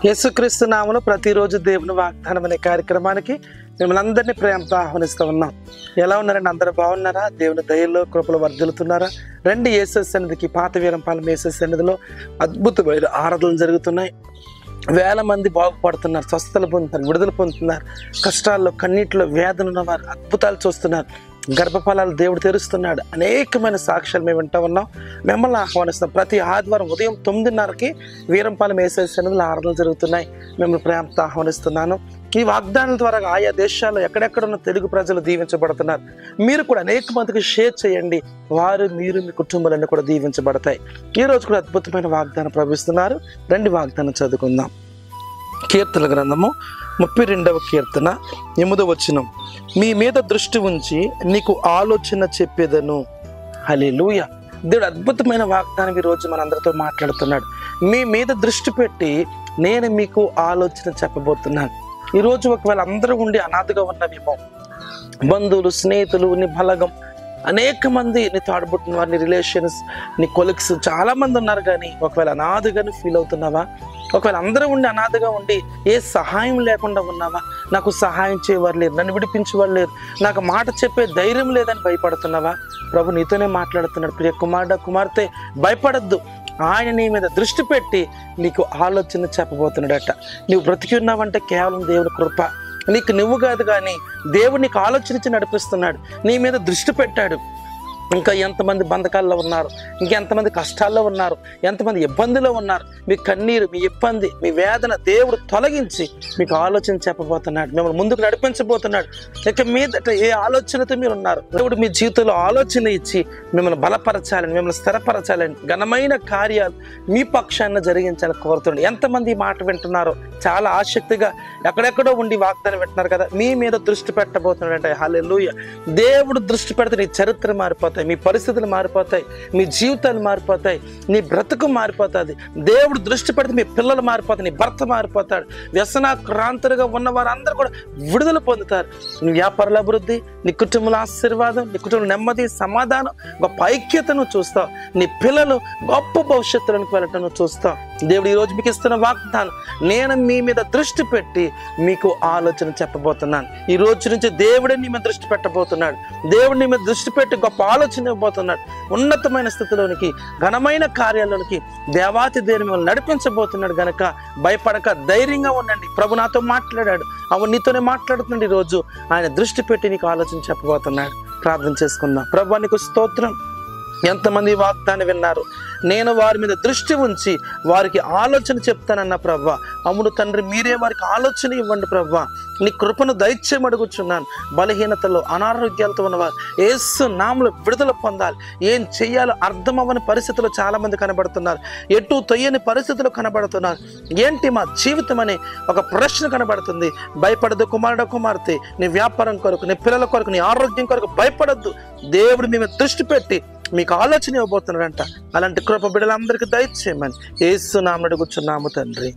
యేసుక్రీస్తు నామములో ప్రతిరోజు దేవుని వాగ్దానం అనే కార్యక్రమానికి మిమ్మల్ని అందరినీ ప్రేమతో ఆహ్వానిస్తూ ఉన్నాం. ఎలా ఉన్నారండి? అందరూ బాగున్నారా? దేవుని దయలో కృపలో వర్ధిల్లుతున్నారా? రండి యేసు సన్నిధికి. పాత వీరంపాలెం యేసు సన్నిధిలో అద్భుతమైన ఆరాధనలు జరుగుతున్నాయి. వేల మంది బాగుపడుతున్నారు, స్వస్థతలు పొందుతున్నారు, విడుదల పొందుతున్నారు. కష్టాల్లో, కన్నీటిలో, వేదన ఉన్నవారు అద్భుతాలు చూస్తున్నారు. గర్భఫలాలు దేవుడు తెరుస్తున్నాడు. అనేకమైన సాక్ష్యాలు మేము వింటూ ఉన్నాం. మిమ్మల్ని ఆహ్వానిస్తున్నాం. ప్రతి ఆదివారం ఉదయం 9:30కి వీరంపాలెం యేసు సన్నిధిలో ఆరాధనలు జరుగుతున్నాయి. మిమ్మల్ని ప్రేమతో ఆహ్వానిస్తున్నాను. ఈ వాగ్దానాల ద్వారా ఆయా దేశాల్లో ఎక్కడెక్కడ ఉన్న తెలుగు ప్రజలు దీవించబడుతున్నారు. మీరు కూడా అనేక మందికి షేర్ చేయండి. వారు, మీరు, మీ కుటుంబాలన్నీ కూడా దీవించబడతాయి. ఈరోజు కూడా అద్భుతమైన వాగ్దానం ప్రవహిస్తున్నారు. రండి వాగ్దానం చదువుకుందాం. కీర్తన గ్రంథము 32వ కీర్తన 8వ వచనం. మీ మీద దృష్టి ఉంచి నీకు ఆలోచన చెప్పేదను. హల్లెలూయా. దేవుడు అద్భుతమైన వాగ్దానం ఈరోజు మనందరితో మాట్లాడుతున్నాడు. మీ మీద దృష్టి పెట్టి నేను మీకు ఆలోచన చెప్పబోతున్నాను. ఈరోజు ఒకవేళ అందరూ ఉండి అనాథగా ఉన్నవేమో, బంధువులు, స్నేహితులు, నీ బలగం, అనేక మంది నీ తోడబుట్టిన వారు, నీ రిలేషన్స్, నీ కొలిక్స్ చాలా మంది ఉన్నారు. కానీ ఒకవేళ అనాథగానే ఫీల్ అవుతున్నావా? ఒకవేళ అందరూ ఉండి అనాథగా ఉండి ఏ సహాయం లేకుండా ఉన్నావా? నాకు సహాయం చేయవారు లేరు, నన్ను విడిపించేవారు లేరు, నాకు మాట చెప్పే ధైర్యం లేదని భయపడుతున్నావా? ప్రభు నీతోనే మాట్లాడుతున్నాడు. ప్రియ కుమారుడా, కుమార్తె, భయపడద్దు. ఆయన నీ మీద దృష్టి పెట్టి నీకు ఆలోచన చెప్పబోతున్నాడట. నువ్వు బ్రతికి ఉన్నావంటే కేవలం దేవుని కృప. నీకు నువ్వు కాదు, కానీ దేవుడు నీకు ఆలోచించి నడిపిస్తున్నాడు. నీ మీద దృష్టి పెట్టాడు. ఇంకా ఎంతమంది బంధకాల్లో ఉన్నారు, ఇంకెంతమంది కష్టాల్లో ఉన్నారు, ఎంతమంది ఇబ్బందిలో ఉన్నారు. మీ కన్నీరు, మీ ఇబ్బంది, మీ వేదన దేవుడు తొలగించి మీకు ఆలోచన చెప్పబోతున్నాడు. మిమ్మల్ని ముందుకు నడిపించబోతున్నాడు. ఇక మీదట ఏ ఆలోచనతో మీరు ఉన్నారు, దేవుడు మీ జీవితంలో ఆలోచన ఇచ్చి మిమ్మల్ని బలపరచాలని, మిమ్మల్ని స్థిరపరచాలని, ఘనమైన కార్యాలు మీ పక్షాన జరిగించాలని కోరుతున్నాడు. ఎంతమంది ఈ మాట వింటున్నారో చాలా ఆసక్తిగా ఎక్కడెక్కడో ఉండి వాగ్దానం వింటున్నారు కదా. మీ మీద దృష్టి పెట్టబోతున్నాడు అంటే హల్లెలూయా. దేవుడు దృష్టి పెడితే నీ చరిత్ర మారిపోతుంది, మీ పరిస్థితులు మారిపోతాయి, మీ జీవితాలు మారిపోతాయి, నీ బ్రతుకు మారిపోతుంది. దేవుడు దృష్టి పెడితే మీ పిల్లలు మారిపోతాయి, నీ భర్త మారిపోతాడు. వ్యసనాక్రాంతులుగా ఉన్న వారందరూ కూడా విడుదల పొందుతారు. నీ వ్యాపారాల అభివృద్ధి, నీ కుటుంబంలో ఆశీర్వాదం, నీ కుటుంబంలో నెమ్మది, సమాధానం, గొప్ప ఐక్యతను చూస్తావు. నీ పిల్లలు గొప్ప భవిష్యత్తులను వెళ్ళటం చూస్తావు. దేవుడు ఈరోజు మీకు ఇస్తున్న వాగ్దానం, నేను మీ మీద దృష్టి పెట్టి మీకు ఆలోచన చెప్పబోతున్నాను. ఈ రోజు నుంచి దేవుడే నీ మీద దృష్టి పెట్టబోతున్నాడు. దేవుడు నీ మీద దృష్టి పెట్టి గొప్ప ఆలోచన ఇవ్వబోతున్నాడు. ఉన్నతమైన స్థితిలోనికి, ఘనమైన కార్యాలలోనికి దేవాతి దేవుని మిమ్మల్ని నడిపించబోతున్నాడు. గనక భయపడక ధైర్యంగా ఉండండి. ప్రభు నాతో మాట్లాడాడు, అవును నీతోనే మాట్లాడుతున్నాడు. ఈరోజు ఆయన దృష్టి పెట్టి నీకు ఆలోచన చెప్పబోతున్నాడు. ప్రార్థన చేసుకుందాం. ప్రభు నీకు స్తోత్రం. ఎంతమంది వాగ్దాన్ని విన్నారు? నేను వారి మీద దృష్టి ఉంచి వారికి ఆలోచన చెప్తానన్న ప్రభా. అమ్ముడు తండ్రి, మీరే వారికి ఆలోచన ఇవ్వండి ప్రభా. నీ కృపను దైత్యం అడుగుచున్నాను. బలహీనతలో, అనారోగ్యాలతో ఉన్నవారు యేసు నామములో విడుదల పొందాలి. ఏం చెయ్యాలో అర్థం అవ్వని పరిస్థితుల్లో చాలా మంది కనబడుతున్నారు. ఎటు తొయ్యని పరిస్థితులు కనబడుతున్నారు. ఏంటి మా జీవితం అనే ఒక ప్రశ్న కనబడుతుంది. భయపడద్దు కుమారుడు, కుమార్తె. నీ వ్యాపారం కొరకు, నీ పిల్లల కొరకు, నీ ఆరోగ్యం కొరకు భయపడద్దు. దేవుడు మీ మీద దృష్టి పెట్టి మీకు ఆలోచన ఇవ్వబోతున్నాడంట. అలాంటి కృప బిడ్డలందరికీ దయచేయమని యేసు నామమున అడుగుచున్నాము తండ్రి.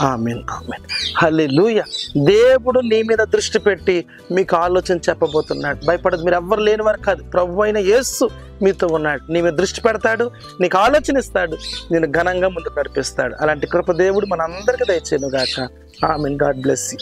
ఆమేన్, ఆమేన్. హల్లెలూయా. దేవుడు నీ మీద దృష్టి పెట్టి మీకు ఆలోచన చెప్పబోతున్నాడు. భయపడదు. మీరు ఎవ్వరు లేని వారు కాదు. ప్రభు అయిన యేసు మీతో ఉన్నాడు. నీ మీద దృష్టి పెడతాడు, నీకు ఆలోచన ఇస్తాడు, నేను ఘనంగా ముందుకు నడిపిస్తాడు. అలాంటి కృప దేవుడు మన అందరికీ దయచేయను గాక. ఆమేన్. God bless you.